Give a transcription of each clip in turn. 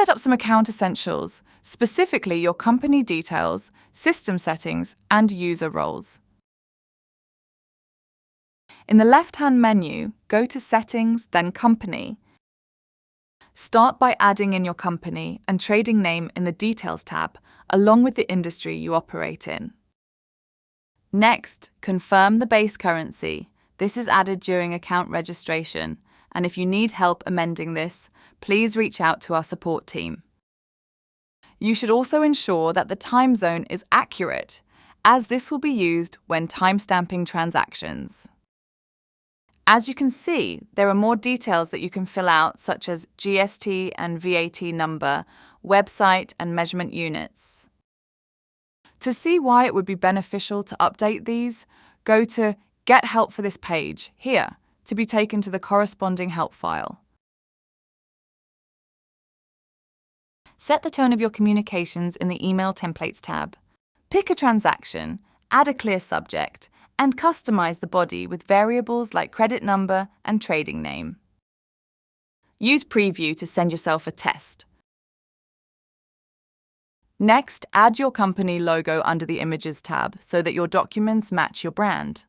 set up some account essentials, specifically your company details, system settings, and user roles. In the left-hand menu, go to Settings, then Company. Start by adding in your company and trading name in the Details tab, along with the industry you operate in. Next, confirm the base currency. This is added during account registration, and if you need help amending this, please reach out to our support team. You should also ensure that the time zone is accurate, as this will be used when timestamping transactions. As you can see, there are more details that you can fill out, such as GST and VAT number, website, and measurement units. To see why it would be beneficial to update these, go to Get Help for this page here to be taken to the corresponding help file. Set the tone of your communications in the Email Templates tab. Pick a transaction, add a clear subject, and customize the body with variables like credit number and trading name. Use Preview to send yourself a test. Next, add your company logo under the Images tab so that your documents match your brand.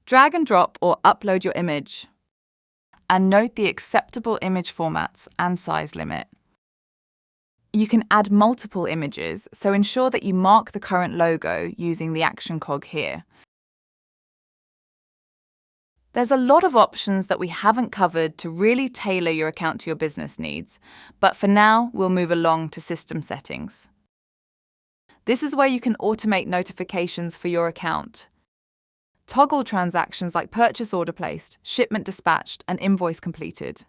Drag and drop or upload your image. And note the acceptable image formats and size limit. You can add multiple images, so ensure that you mark the current logo using the action cog here. There's a lot of options that we haven't covered to really tailor your account to your business needs, but for now, we'll move along to system settings. This is where you can automate notifications for your account. Toggle transactions like purchase order placed, shipment dispatched, and invoice completed.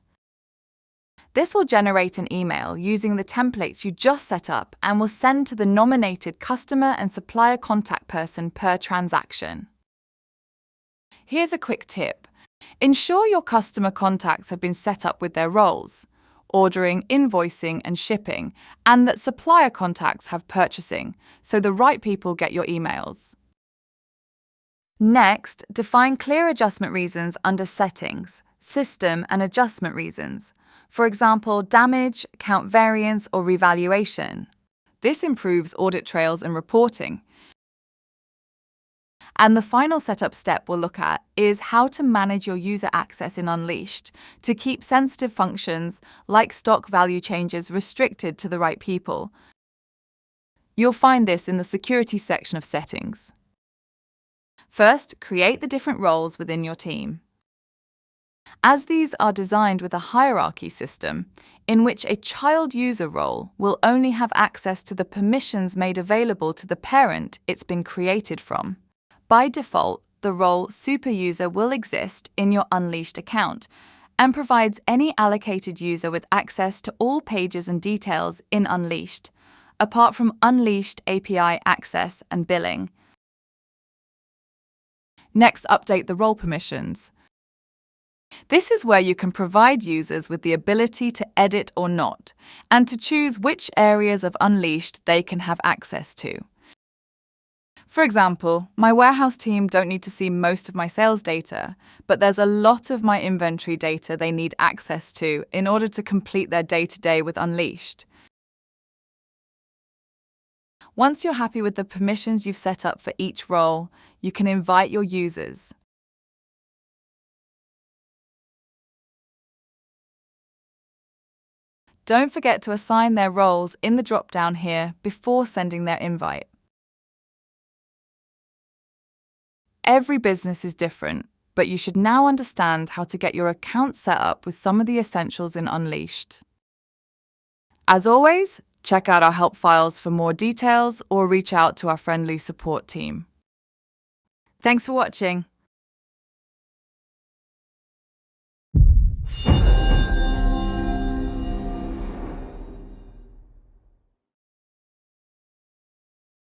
This will generate an email using the templates you just set up and will send to the nominated customer and supplier contact person per transaction. Here's a quick tip. Ensure your customer contacts have been set up with their roles, ordering, invoicing, and shipping, and that supplier contacts have purchasing, so the right people get your emails. Next, define clear adjustment reasons under Settings, System, and Adjustment reasons. For example, damage, account variance, or revaluation. This improves audit trails and reporting. And the final setup step we'll look at is how to manage your user access in Unleashed to keep sensitive functions like stock value changes restricted to the right people. You'll find this in the Security section of Settings. First, create the different roles within your team. As these are designed with a hierarchy system, in which a child user role will only have access to the permissions made available to the parent it's been created from. By default, the role superuser will exist in your Unleashed account and provides any allocated user with access to all pages and details in Unleashed, apart from Unleashed API access and billing. Next, update the role permissions. This is where you can provide users with the ability to edit or not, and to choose which areas of Unleashed they can have access to. For example, my warehouse team don't need to see most of my sales data, but there's a lot of my inventory data they need access to in order to complete their day-to-day with Unleashed. Once you're happy with the permissions you've set up for each role, you can invite your users. Don't forget to assign their roles in the drop-down here before sending their invite. Every business is different, but you should now understand how to get your account set up with some of the essentials in Unleashed. As always, check out our help files for more details or reach out to our friendly support team. Thanks for watching.